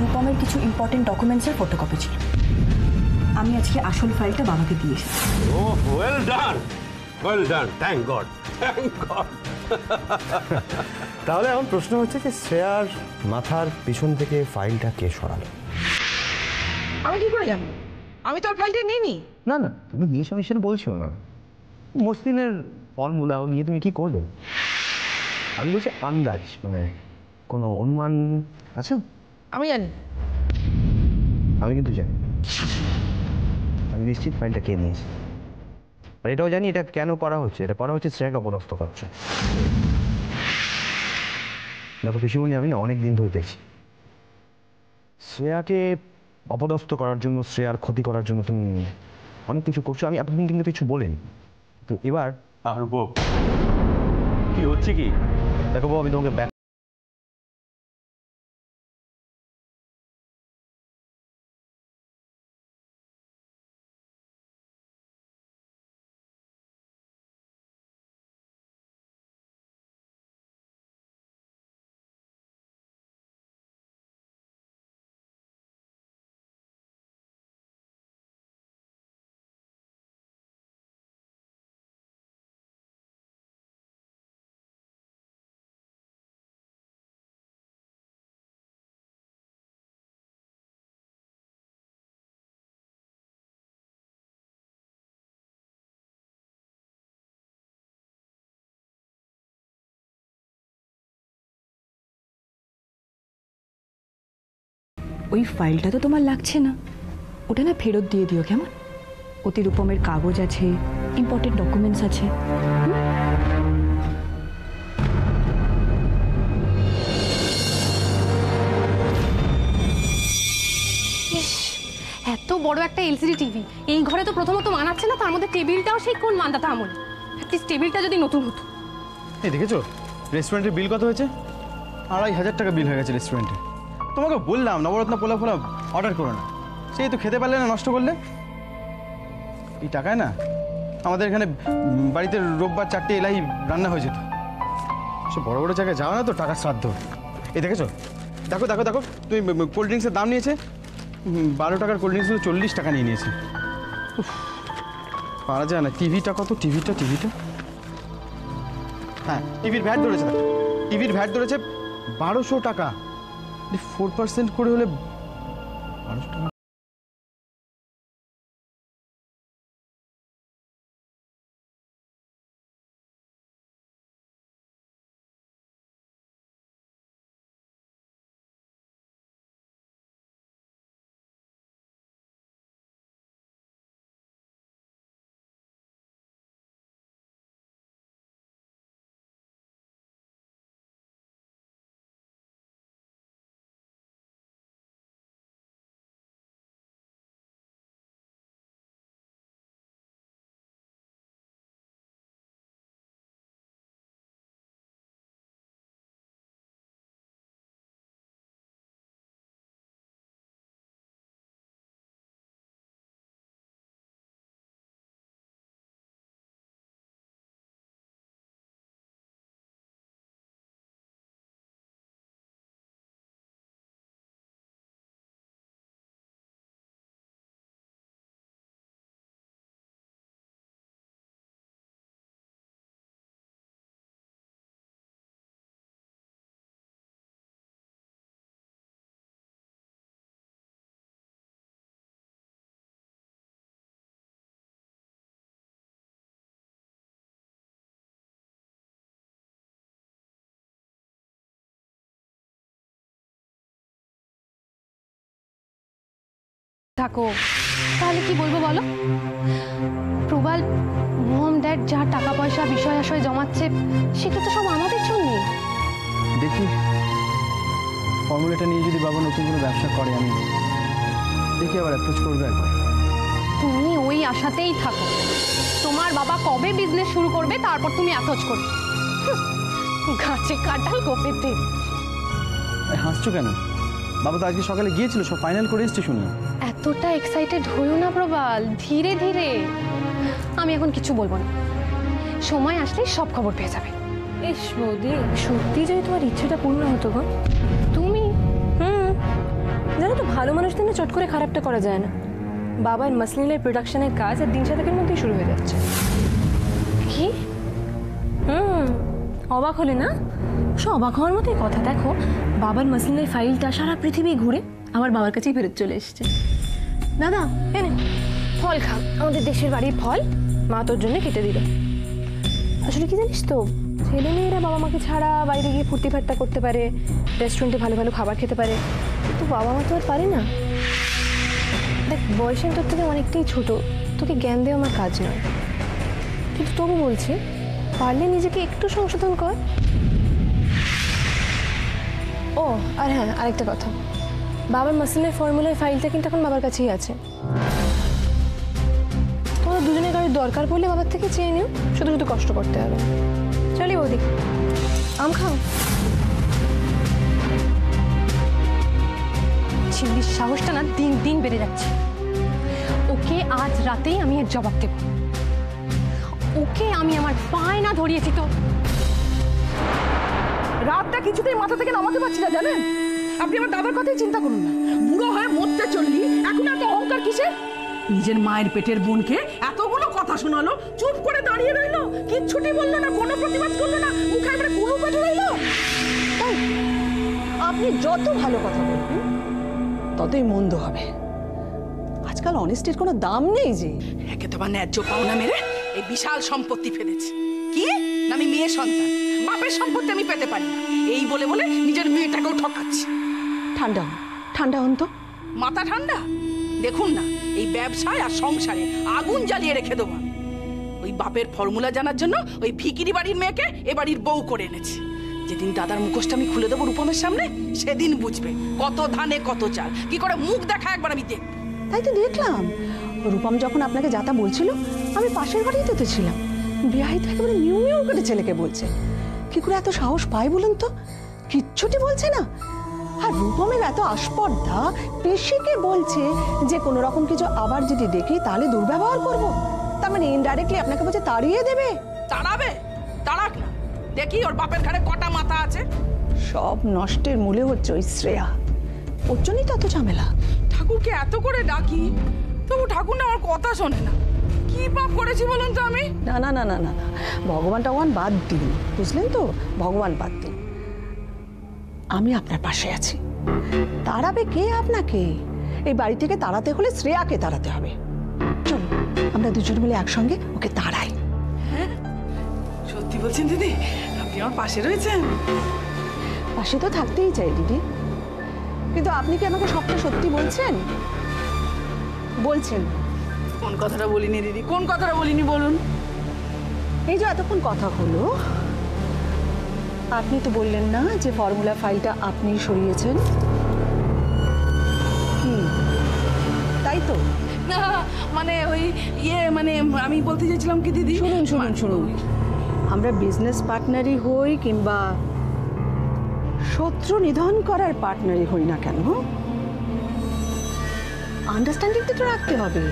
রূপমের কিছু important ডকুমেন্টসের photocopy ছিল। আমি আজকে আসল ফাইলটা বাবাকে দিয়ে এসেছি। ও well done, well done, thank God, thank God. তাহলে এখন প্রশ্ন হচ্ছে যে শ্রেয়ার মাথার পিছন থেকে ফাইলটা কে সরালো? আমি কি করে জানবো? আমি তো আর ফাইলটা নিইনি। না না, তুমি নিয়ে মিশন বলছো না, মসলিনের ফর্মুলা নিয়ে তুমি কি করবে? আমি বলছি আন্দাজ, মানে কোনো অনুমান আছে? আমি জানি। আমি কিন্তু জানি, আমি নিশ্চিত ফাইলটা কে নিয়েছি। আর এটাও জানি এটা কেন করা হচ্ছে। এটা করা হচ্ছে শ্রেয়াকে অপদস্থ করছে। দেখো পিসিমণি, আমি না অনেক দিন ধরে দেখছি শ্রেয়াকে অপদস্থ করার জন্য, শ্রেয়ার ক্ষতি করার জন্য তুমি অনেক কিছু করছো। আমি এতদিন কিন্তু কিছু বলিনি, তো এবার আর বউ কি হচ্ছে কি? দেখো বউ, আমি তোমাকে ওই ফাইলটা তো তোমার লাগছে না, ওটা না ফেরত দিয়ে দিও কেমন? ওতে রূপমের কাগজ আছে, ইম্পর্টেন্ট ডকুমেন্টস আছে। এত বড় একটা এলসিডি টিভি এই ঘরে তো প্রথমত মানাচ্ছে না, তার মধ্যে টেবিলটাও সেই কোন মানদাতা আমল। অ্যাটলিস্ট টেবিলটা যদি নতুন হতো। এই দেখেছো রেস্টুরেন্টের বিল কত হয়েছে? 2500 টাকা বিল হয়ে গেছে রেস্টুরেন্টে। তোমাকে বললাম নবরত্ন পোলা ফোলা অর্ডার করো না, সেই তো খেতে পারলে না, নষ্ট করলে। এই টাকায় না আমাদের এখানে বাড়িতে রোববার 4টে এলাই রান্না হয়ে যেত। সে বড় বড় জায়গায় যাও না তো, টাকা শ্রাদ্ধ। এই দেখেছো, দেখো দেখো দেখো, তুমি কোল্ড ড্রিঙ্কসের দাম নিয়েছে 12 টাকার কোল্ড ড্রিঙ্কস 40 টাকা নিয়ে নিয়েছে। পারা যায় না। টিভিটা কত? টিভিটা হ্যাঁ, টিভির ভ্যাট ধরেছে, টিভির ভ্যাট ধরেছে 1200 টাকা। 4% করে হলে 1200 টাকা। থাকো তাহলে কি বলবো বলো? প্রবাল মম ড্যাড যা টাকা পয়সা বিষয় আশয় জমাচ্ছে সেটা তো সব আমাদের জন্য। দেখি ফর্মুলাটা নিয়ে যদি বাবা নতুন কোনো ব্যবসা করে, আমি দেখি আবার অ্যাপ্রোচ করবে একবার। তুমি ওই আশাতেই থাকো, তোমার বাবা কবে বিজনেস শুরু করবে তারপর তুমি অ্যাপ্রোচ করবে। গাছে কাঁঠাল গোপেতে। হাসছো কেন? বাবা তো আজকে সকালে গিয়েছিল, সব ফাইনাল করে এসছে শুনি। এতটা এক্সাইটেড হইও না প্রবাল, ধীরে ধীরে। আমি এখন কিছু বলবো না, সময় আসলেই সব খবর পেয়ে যাবে। ইস বৌদি, সত্যি যদি তোমার ইচ্ছেটা পূর্ণ হতো গো। তুমি ভালো মানুষদের না চট করে খারাপটা করা যায় না। বাবার মাসলিনের প্রোডাকশনের কাজ আর দিন সাতেকের মধ্যেই শুরু হয়ে যাচ্ছে। কি? অবাক হলে না? সব অবাক হওয়ার মতোই কথা। দেখো, বাবার মাসলিনের ফাইলটা সারা পৃথিবী ঘুরে আমার বাবার কাছেই ফেরত চলে এসেছে। দাদা এনে ফল খা, আমাদের দেশের বাড়ির ফল, মা তোর জন্য কেটে দিল। আসলে কি জানিস তো, ছেলে মেয়েরা বাবা মাকে ছাড়া বাইরে গিয়ে ফুর্তি ফাট্টা করতে পারে, রেস্টুরেন্টে ভালো ভালো খাবার খেতে পারে, কিন্তু বাবা মা তো আর পারে না। দেখ, বয়সের তোর থেকে অনেকটাই ছোট, তোকে জ্ঞান দেওয়া আমার কাজ নয়, কিন্তু তবু বলছি পারলে নিজেকে একটু সংশোধন কর। ও আর হ্যাঁ, আরেকটা কথা, বাবার মাসলিনের ফর্মুলার ফাইলটা কিন্তু এখন বাবার কাছেই আছে। তোমাদের দুজনের কারোর দরকার পড়লে বাবার থেকে চেয়ে নিও, শুধু শুধু কষ্ট করতে হবে। চলি বৌদি, আম খাও। ছিল্লির সাহসটা না দিন দিন বেড়ে যাচ্ছে। ওকে আজ রাতেই আমি এর জবাব দেব। ওকে আমি আমার পায়ে না ধরিয়েছি তো। রাতটা কিছুতেই মাথা থেকে নামাতে পারছি না, জানেন? আপনি আমার দাদার কথাই চিন্তা করুন না। বুড়ো হয়ে মরতে চললি, এখন এত অহংকার কিসের? নিজের মায়ের পেটের বোনকে এতগুলো কথা শোনালো, চুপ করে দাঁড়িয়ে রইলো, কিচ্ছুটি বললো না, কোনো প্রতিবাদ করলো না, মুখে এবারে কুলু পেটে রইলো। আপনি যত ভালো কথা বলবেন ততই মন্দ হবে। আজকাল অনেস্টির কোনো দাম নেই যে। একে তোমার ন্যায্য পাওনা মেরে এই বিশাল সম্পত্তি ফেলেছে। কি না, আমি মেয়ে সন্তান, বাপের সম্পত্তি আমি পেতে পারি না, এই বলে বলে নিজের মেয়েটাকেও ঠকাচ্ছে। ঠান্ডা হন, ঠান্ডা হন তো। মাথা ঠান্ডা? দেখুন না, এই ব্যবসায় আর সংসারে আগুন জ্বালিয়ে রেখে দেবো। ওই বাপের ফর্মুলা জানার জন্য ওই ভিকিরি বাড়ির মেয়েকে এ বাড়ির বউ করে এনেছি। যেদিন দাদার মুখোশটা আমি খুলে দেবো রূপমের সামনে, সেদিন বুঝবে কত ধানে কত চাল, কি করে মুখ দেখা একবার আমি দেখব। তাই তো দেখলাম, রূপম যখন আপনাকে যাতা বলছিল, আমি পাশের বাড়িতে তো ছিলাম। বিয়াহিত একেবারে মিউ মিউ করে ছেলেকে বলছে। কি করে এত সাহস পায় বলুন তো? কিচ্ছুটি বলছে না। আর রূপমের এত আস্পর্ধা, পিসিকে বলছে যে কোনো রকম কিছু আবার যদি দেখি তাহলে দুর্ব্যবহার করব। তার মানে ইনডাইরেক্টলি আপনাকে বলছে তাড়িয়ে দেবে। তাড়াবে? তাড়াক না, দেখি ওর বাপের ঘাড়ে কটা মাথা আছে। সব নষ্টের মূলে হচ্ছে ওই শ্রেয়া, ওর জন্যই তো এত ঝামেলা। ঠাকুরকে এত করে ডাকি, তবু ঠাকুর না আমার কথা শোনে না। কি পাপ করেছি বলুন তো আমি? না না না না না না, ভগবান টগবান বাদ দিন, বুঝলেন তো? ভগবান বাদ দিন। আমি আপনার পাশে আছি। তাড়াবে কে আপনাকে? এই বাড়ি থেকে তাড়াতে হলে শ্রেয়াকে তাড়াতে হবে। চলো আমরা দুজন মিলে একসঙ্গে ওকে তাড়াই। হ্যাঁ, সত্যি বলছেন দিদি? আপনি আমার পাশে রয়েছেন? পাশে তো থাকতেই চাই দিদি, কিন্তু আপনি কি আমাকে সবটা সত্যি বলছেন? বলছেন? কোন কথাটা বলিনি দিদি, কোন কথাটা বলিনি বলুন? এই যে এতক্ষণ কথা হলো, আপনি তো বললেন না যে ফর্মুলা ফাইলটা আপনি সরিয়েছেন? কি তাই তো? না মানে ওই মানে আমি বলতে চাইছিলাম কি দিদি, শুনুন শুনুন শুনুন, আমরা বিজনেস পার্টনারই হই কিংবা শত্রু নিধন করার পার্টনারই হই না কেন, আন্ডারস্ট্যান্ডিং তো রাখতে হবে,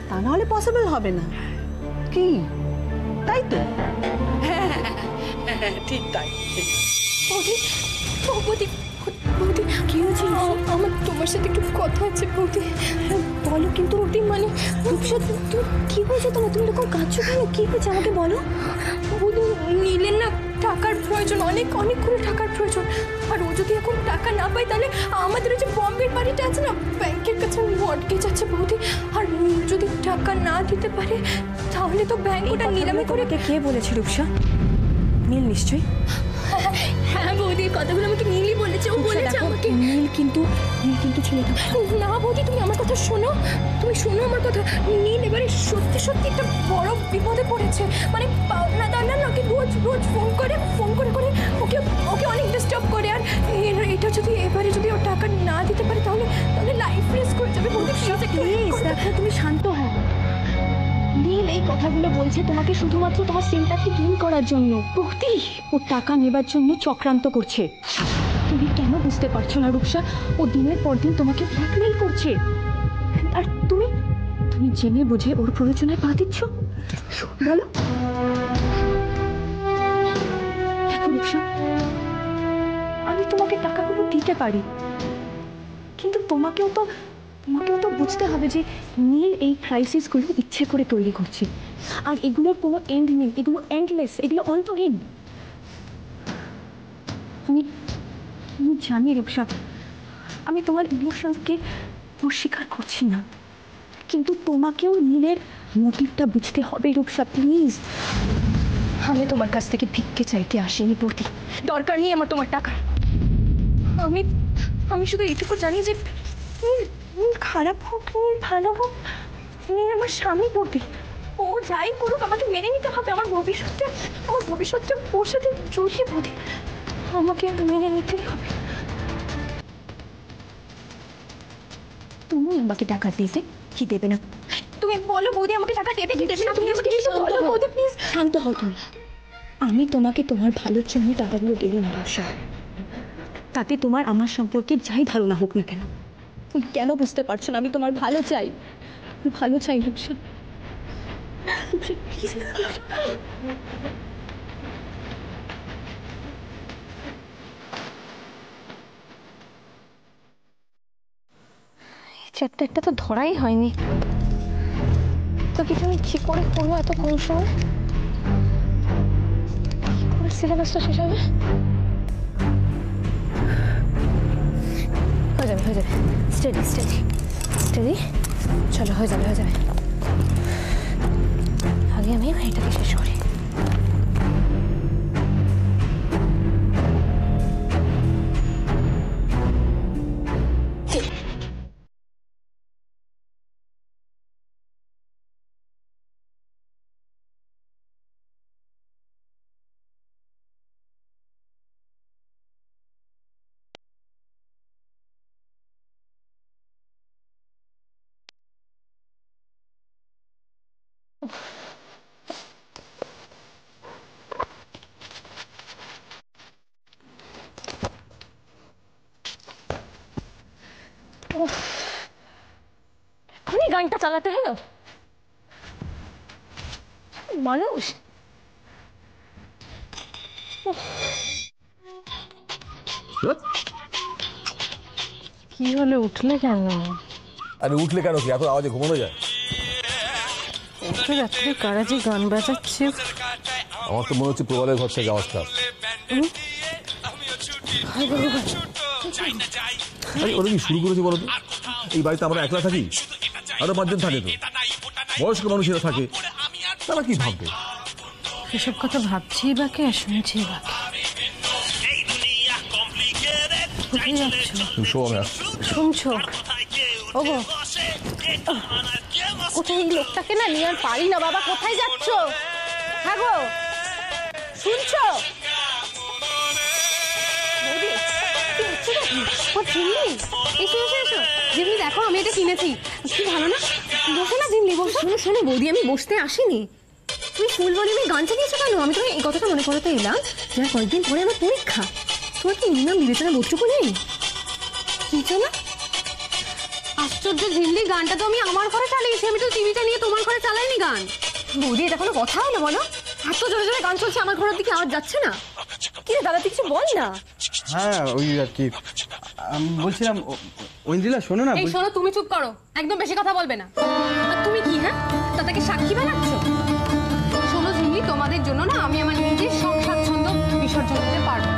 তা নাহলে পসিবল হবে না। কি তাই তো? ঠিক তাই। বৌদি, বৌদি, বৌদি, কি হয়েছে? আমার তোমার সাথে একটু কথা আছে বৌদি। বলো কিন্তু বৌদি, মানে রূপসা, তুমি কি হয়েছে? তোমার তুমি এরকম কাঁদছো কেন? কি হয়েছে আমাকে বলো। বৌদি, নীলের না টাকার প্রয়োজন, অনেক অনেক করে টাকার প্রয়োজন। আর ও যদি এখন টাকা না পায় তাহলে আমাদের যে বম্বের বাড়িটা আছে না, ব্যাংকের কাছে মর্টগেজ আছে বৌদি। আর নীল যদি টাকা না দিতে পারে তাহলে তো ব্যাংক ওটা নিলামি করে। কে বলেছে রূপসা? নীল নিশ্চয়ই। হ্যাঁ বৌদি, কথাগুলো আমাকে নীলই বলেছে। ও বলেছে আমাকে। নীল কিন্তু ছেলেটা না বৌদি, তুমি আমার কথা শোনো, তুমি শোনো আমার কথা। নীল এবারে সত্যি সত্যি একটা বড় বিপদে পড়েছে। মানে পাওনা দানা ওকে রোজ রোজ ফোন করে করে ওকে অনেক ডিস্টার্ব করে। আর এটা যদি এবারে যদি ও টাকা না দিতে পারে তাহলে লাইফ রিস্ক করে যাবে বৌদি। প্লিজ দেখো, তুমি শান্ত হও। নীল এই কথাগুলো বলছে তোমাকে শুধুমাত্র তোমার সিম্প্যাথি গেইন করার জন্য। বৌদি, ও টাকা নেবার জন্য চক্রান্ত করছে। তুমি কেন বুঝতে পারছো না রূপসা? ও দিনের পর দিন তোমাকে ব্ল্যাকমেইল করছে, আর তুমি জেনে বুঝে ওর প্ররোচনায় পা দিচ্ছ। বলো রূপসা, আমি তোমাকে টাকাগুলো দিতে পারি, কিন্তু তোমাকেও তো বুঝতে হবে যে নীল এই ক্রাইসিসগুলো ইচ্ছে করে তৈরি করছে, আর এগুলোর কোনো এন্ড নেই, এগুলো এন্ডলেস, এগুলো অন্তহীন। আমি জানি রূপসা, আমি তোমার ইমোশনকে অস্বীকার করছি না, কিন্তু তোমাকেও নীলের মোটিভটা বুঝতে হবে রূপসা, প্লিজ। আমি তোমার কাছ থেকে ভিক্ষে চাইতে আসিনি প্রতি, দরকার নেই আমার তোমার টাকা। আমি শুধু এইটুকু জানি যে খারাপ হোক ভালো হোক, আমার স্বামী প্রতি, ও যাই করুক আমাকে মেনে নিতে হবে। আমার ভবিষ্যৎটা ওর সাথে জড়িয়ে প্রতি, আমাকে মেনে নিতেই হবে। তুমি আমাকে টাকা দিয়েছে কি দেবে না? তুমি বলো বৌদি, আমাকে টাকা দেবে কি দেবে না? তুমি আমাকে বলো বৌদি, প্লিজ শান্ত হও তুমি। আমি তোমাকে তোমার ভালোর জন্য টাকাগুলো দেবো না রূপসা, তাতে তোমার আমার সম্পর্কে যাই ধারণা হোক না কেন। তুমি কেন বুঝতে পারছো না? আমি তোমার ভালো চাই, ভালো চাই রূপসা। চ্যাপ্টারটা তো ধরাই হয়নি, তো কিছু আমি কি করে করবো এত কম সময়? কি করে সিলেবাসটা শেষ হবে? হয়ে যাবে স্টেডি চলো, হয়ে যাবে আগে আমি এটাকে শেষ করি। এখনই গানটা চালাতে হলো মানুষ। কি হলো, উঠলে কেন? আরে উঠলে কেন, কি এত আওয়াজে ঘুমানো যায়? এত রাত্রে কারা যে গান বাজাচ্ছে? আমার তো মনে হচ্ছে প্রবালের ঘর থেকে আওয়াজটা। ওরা কি শুরু করেছে বলো তো? এই বাড়িতে আমরা একলা থাকি, আরো 5 জন থাকে, তো বয়স্ক মানুষেরা থাকে, তারা কি ভাববে? এসব কথা ভাবছি বা কে, শুনছি বা কে? কোথায় যাচ্ছ? শুনছো? ওগো, কোথায়? এই লোকটাকে না নিয়ে আর পারি না বাবা। কোথায় যাচ্ছ? হ্যাঁ গো, শুনছো? জিমলি দেখো, আমি এটা কিনেছি, কি ভালো না? বসে না জিমলি, বসে। শোনো বৌদি, আমি বসতে আসিনি। তুমি ফুল ভলিউমে গান চালিয়েছো কেন? আমি তোমাকে এই কথাটা মনে করাতে এলাম যে কয়েকদিন পরে আমার পরীক্ষা। তোমার কি মিনিমাম বিবেচনা বোধটুকু নেই? কিছু না, আশ্চর্য ঝিল্লি, গানটা তো আমি আমার ঘরে চালিয়েছি, আমি তো টিভিটা নিয়ে তোমার ঘরে চালাইনি গান। বৌদি, এটা কোনো কথা হলো বলো? এত জোরে জোরে গান চলছে, আমার ঘরের দিকে আওয়াজ যাচ্ছে না? কি রে দাদা, তুই কিছু বল না। হ্যাঁ ওই আর কি, আমি বলছিলাম ঐন্দ্রিলা শোনো না। এই শোনো, তুমি চুপ করো, একদম বেশি কথা বলবে না। আর তুমি কি, হ্যাঁ, তাদেরকে সাক্ষী বানাচ্ছ? শোনো ঝিমলি, তোমাদের জন্য না আমি আমার নিজের সব স্বাচ্ছন্দ্য বিসর্জন দিতে পারবো।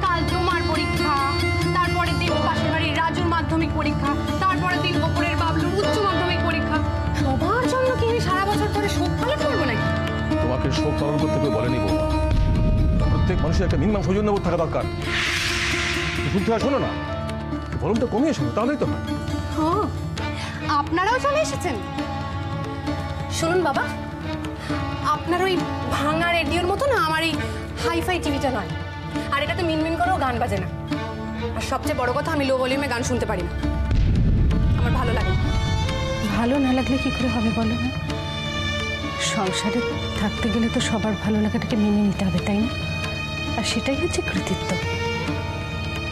কাল তোমার পরীক্ষা, তারপরের দিন পাশের বাড়ির রাজুর মাধ্যমিক পরীক্ষা, তারপরের দিন ওপরের বাবলুর উচ্চ মাধ্যমিক পরীক্ষা। সবার জন্য কি আমি সারা বছর ধরে শোক পালন করবো নাকি? তোমাকে শোক পালন করতে কেউ বলেনি বৌমা। প্রত্যেক মানুষের একটা মিনিমাম সৌজন্যবোধ থাকা দরকার। শুনতে হয়, শোনো না, ভলিউমটা কমিয়ে শোনো, তাহলেই তো হয়। ও, আপনারাও চলে এসেছেন? শুনুন বাবা, আপনার ওই ভাঙা রেডিওর মতো না আমার এই হাইফাই টিভিটা নয়, আর এটাতে মিনমিন করেও গান বাজে না। আর সবচেয়ে বড় কথা, আমি লো ভলিউমে গান শুনতে পারি না, আমার ভালো লাগে না। ভালো না লাগলে কি করে হবে বলো না? সংসারে থাকতে গেলে তো সবার ভালো লাগাটাকে মেনে নিতে হবে, তাই না? আর সেটাই হচ্ছে কৃতিত্ব।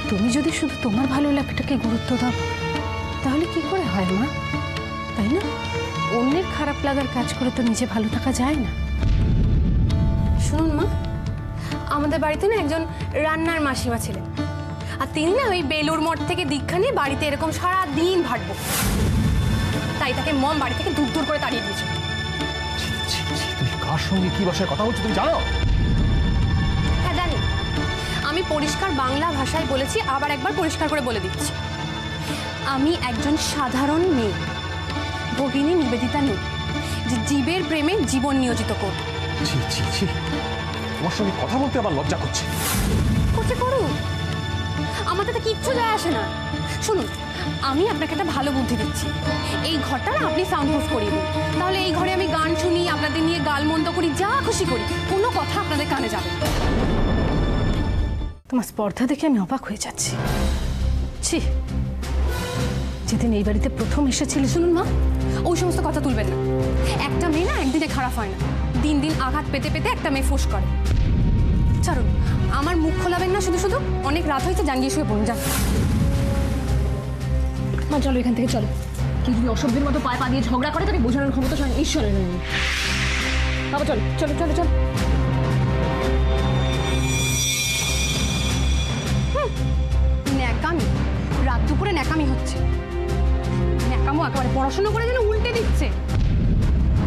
তুমি যদি শুধু তোমার ভালো লাগাটাকে গুরুত্ব দাও, তাহলে কি করে হয় মা, তাই না? অন্যের খারাপ লাগার কাজ করে তো নিজে ভালো থাকা যায় না। শুনুন মা, আমাদের বাড়িতে না একজন রান্নার মাসিমা ছিলেন, আর তিনি না ওই বেলুর মঠ থেকে দীক্ষা নিয়ে বাড়িতে এরকম সারা দিন ভাটবো, তাই তাকে মম বাড়ি থেকে দূর দূর করে তাড়িয়ে দিয়েছে। তুমি কার সঙ্গে কি ভাষায় কথা বলছো তুমি জানো? হ্যাঁ জানি, আমি পরিষ্কার বাংলা ভাষায় বলেছি, আবার একবার পরিষ্কার করে বলে দিচ্ছি, আমি একজন সাধারণ মেয়ে, ভগিনী নিবেদিতা নেই যে জীবের প্রেমে জীবন নিয়োজিত করব। ছি ছি ছি, তোমার সঙ্গে কথা বলতে আবার লজ্জা করছে। করতে করুন, আমার তাতে কিচ্ছু যায় আসে না। শুনুন, আমি আপনাকে একটা ভালো বুদ্ধি দিচ্ছি, এই ঘরটা না আপনি সাউন্ড প্রুফ করিয়ে দিন, তাহলে এই ঘরে আমি গান শুনি, আপনাদের নিয়ে গালমন্দ করি, যা খুশি করি, কোনো কথা আপনাদের কানে যাবে। তোমার স্পর্ধা দেখে আমি অবাক হয়ে যাচ্ছি। ছি, যেদিন এই বাড়িতে প্রথম এসেছিল, শুনুন মা, ওই সমস্ত কথা তুলবেন না। একটা মেয়ে না একদিনে খারাপ হয় না, দিন দিন আঘাত পেতে পেতে একটা মেয়ে ফোঁস করে। ছাড়ুন, আমার মুখ খোলাবেন না শুধু শুধু, অনেক রাত হয়েছে, যান গিয়ে শুয়ে পড়ুন, যান। মা চলো এখান থেকে, চলো। কি যদি অসভ্যের মতো পায়ে পা দিয়ে ঝগড়া করে, তাকে বোঝানোর ক্ষমতা স্বয়ং ঈশ্বরের নেই। বাবা চলো চলো চলো চলো। ন্যাকামি, রাত দুপুরে ন্যাকামি হচ্ছে। ন্যাকামো একেবারে পড়াশোনা করে যেন উল্টে দিচ্ছে।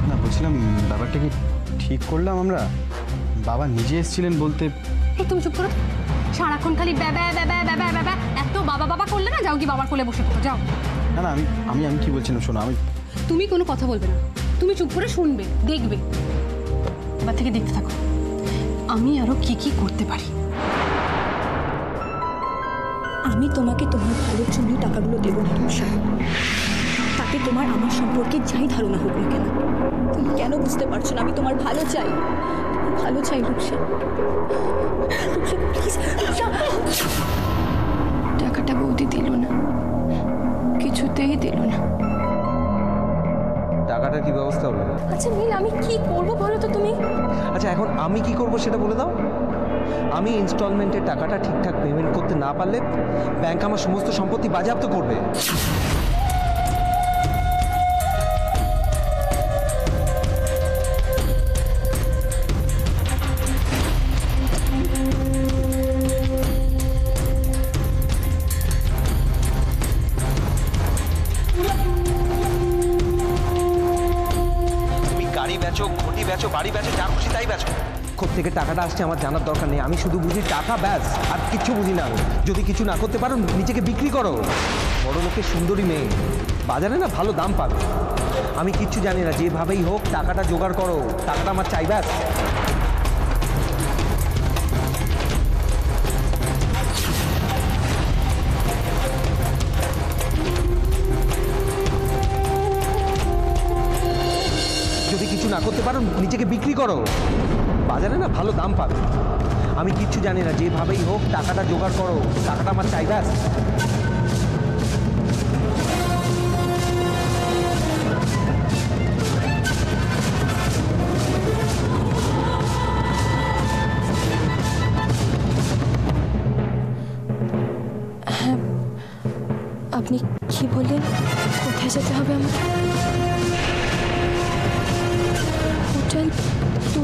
না, বলছিলাম ব্যাপারটা কি ঠিক করলাম আমরা? বাবা নিজে এসেছিলেন বলতে। এই তুমি চুপ করো, সারাক্ষণ খালি ব্যাবা ব্যাবা ব্যাবা ব্যাবা, এত বাবা বাবা করলে না, যাও কি বাবার কোলে বসে পড়ো, যাও। না না, আমি আমি আমি কি বলছিলাম শোনো, তুমি কোনো কথা বলবে না, তুমি চুপ করে শুনবে, দেখবে, এবার থেকে দেখতে থাকো আমি আরো কি কি করতে পারি। আমি তোমাকে তোমার ভালোর জন্য টাকাগুলো দেবো না রূপসা, তাতে তোমার আমার সম্পর্কে যাই ধারণা হোক না কেন। তুমি কেন বুঝতে পারছো না? আমি তোমার ভালো চাই, ভালো চাই রূপসা। রূপসা প্লিজ, টাকাটা বৌদি দিল না, কিছুতেই দিল না। টাকাটার কি ব্যবস্থা হলো? আচ্ছা নীল, আমি কি করবো বলো তো তুমি? আচ্ছা, এখন আমি কি করব সেটা বলে দাও। আমি ইনস্টলমেন্টের টাকাটা ঠিকঠাক পেমেন্ট করতে না পারলে ব্যাংক আমার সমস্ত সম্পত্তি বাজেয়াপ্ত করবে। তুমি গাড়ি বেচো, ঘটি বেচো, বাড়ি বেচো, যা খুশি তাই বেচো, থেকে টাকাটা আসছে আমার জানার দরকার নেই। আমি শুধু বুঝি টাকা, ব্যাস, আর কিচ্ছু বুঝি না। যদি কিছু না করতে পারো নিজেকে বিক্রি করো। বড় লোকের সুন্দরী মেয়ে, বাজারে না ভালো দাম পাবে। আমি কিচ্ছু জানি না, যেভাবেই হোক টাকাটা জোগাড় করো, টাকাটা আমার চাই, ব্যাস। যদি কিছু না করতে পারো নিজেকে বিক্রি করো, বাজারে না ভালো দাম পাবে। আমি কিচ্ছু জানি না, যেভাবেই হোক টাকাটা জোগাড় করো, টাকাটা আমার চাই, ব্যাস। হ্যাঁ, আপনি কি বললেন? কোথায় যেতে হবে আমার? হোটেল 2